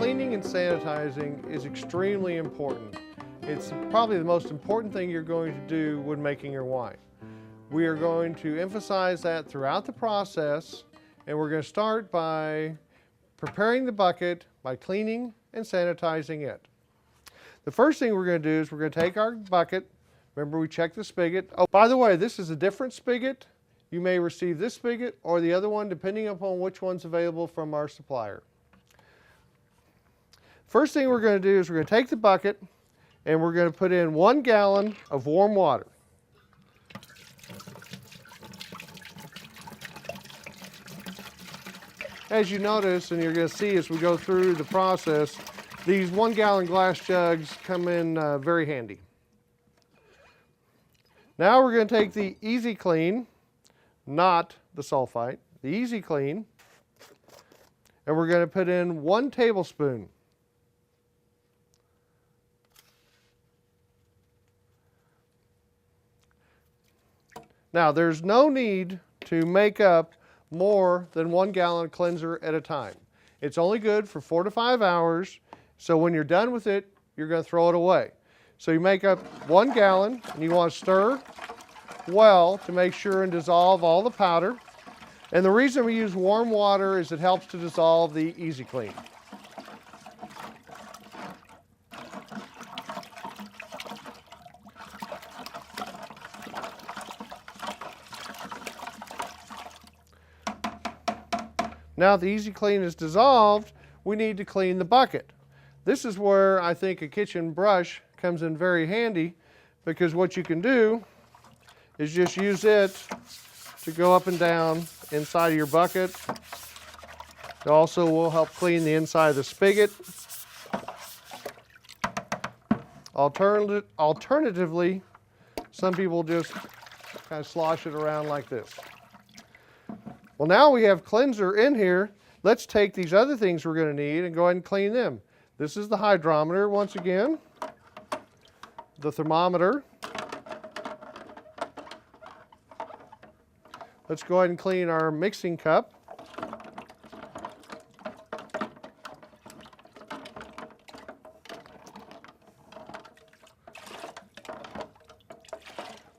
Cleaning and sanitizing is extremely important. It's probably the most important thing you're going to do when making your wine. We are going to emphasize that throughout the process, and we're going to start by preparing the bucket by cleaning and sanitizing it. The first thing we're going to do is we're going to take our bucket. Remember, we checked the spigot. Oh, by the way, this is a different spigot. You may receive this spigot or the other one depending upon which one's available from our supplier. First thing we're going to do is we're going to take the bucket and we're going to put in 1 gallon of warm water. As you notice, and you're going to see as we go through the process, these 1 gallon glass jugs come in very handy. Now we're going to take the Easy Clean, not the sulfite, the Easy Clean, and we're going to put in 1 tablespoon. Now, there's no need to make up more than 1 gallon cleanser at a time. It's only good for 4 to 5 hours, so when you're done with it, you're going to throw it away. So you make up 1 gallon, and you want to stir well to make sure and dissolve all the powder. And the reason we use warm water is it helps to dissolve the Easy Clean. Now the Easy Clean is dissolved, we need to clean the bucket. This is where I think a kitchen brush comes in very handy, because what you can do is just use it to go up and down inside of your bucket. It also will help clean the inside of the spigot. Alternatively, some people just kind of slosh it around like this. Well, now we have cleanser in here. Let's take these other things we're going to need and go ahead and clean them. This is the hydrometer once again, the thermometer. Let's go ahead and clean our mixing cup.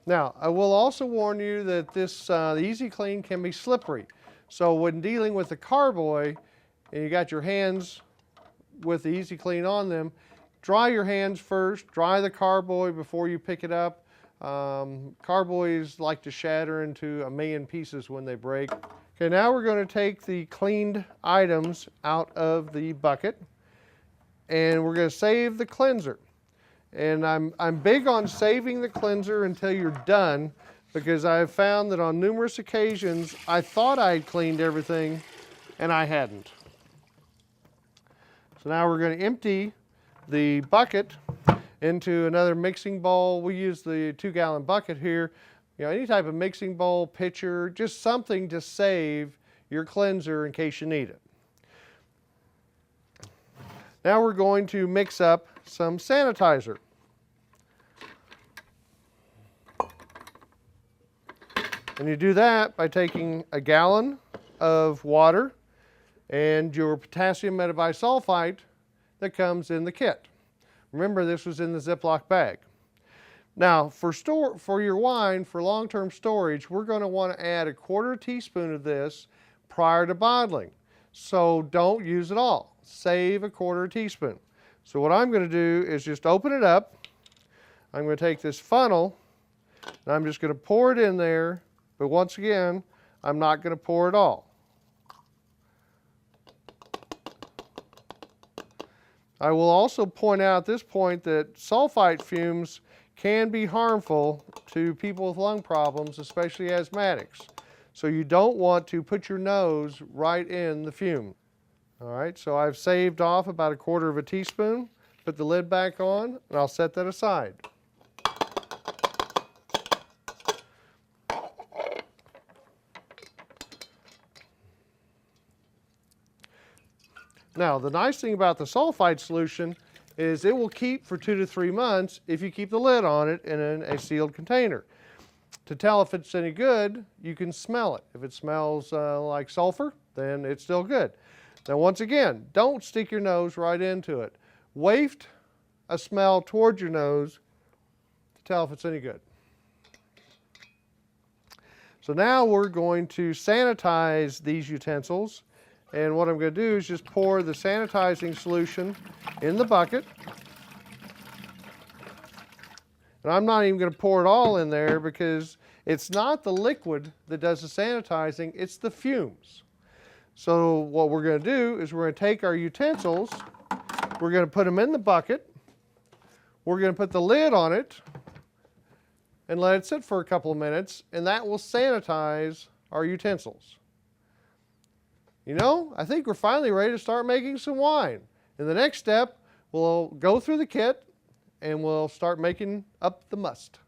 Now, I will also warn you that the Easy Clean can be slippery. So when dealing with the carboy, and you got your hands with the Easy Clean on them, dry your hands first, dry the carboy before you pick it up. Carboys like to shatter into a million pieces when they break. Okay, now we're going to take the cleaned items out of the bucket, and we're going to save the cleanser. And I'm big on saving the cleanser until you're done, because I've found that on numerous occasions I thought I had cleaned everything and I hadn't. So now we're going to empty the bucket into another mixing bowl. We use the 2 gallon bucket here. You know, any type of mixing bowl, pitcher, just something to save your cleanser in case you need it. Now we're going to mix up some sanitizer. And you do that by taking a gallon of water and your potassium metabisulfite that comes in the kit. Remember, this was in the Ziploc bag. Now, for your wine, for long-term storage, we're going to want to add 1/4 teaspoon of this prior to bottling. So don't use it all. Save 1/4 teaspoon. So what I'm going to do is just open it up. I'm going to take this funnel, and I'm just going to pour it in there. But once again, I'm not going to pour it all. I will also point out at this point that sulfite fumes can be harmful to people with lung problems, especially asthmatics. So you don't want to put your nose right in the fume. All right, so I've saved off about 1/4 teaspoon, put the lid back on, and I'll set that aside. Now, the nice thing about the sulfite solution is it will keep for 2 to 3 months if you keep the lid on it in a sealed container. To tell if it's any good, you can smell it. If it smells like sulfur, then it's still good. Now once again, don't stick your nose right into it. Waft a smell towards your nose to tell if it's any good. So now we're going to sanitize these utensils. And what I'm going to do is just pour the sanitizing solution in the bucket. And I'm not even going to pour it all in there because it's not the liquid that does the sanitizing, it's the fumes. So what we're going to do is we're going to take our utensils, we're going to put them in the bucket, we're going to put the lid on it, and let it sit for a couple of minutes, and that will sanitize our utensils. You know, I think we're finally ready to start making some wine. In the next step, we'll go through the kit and we'll start making up the must.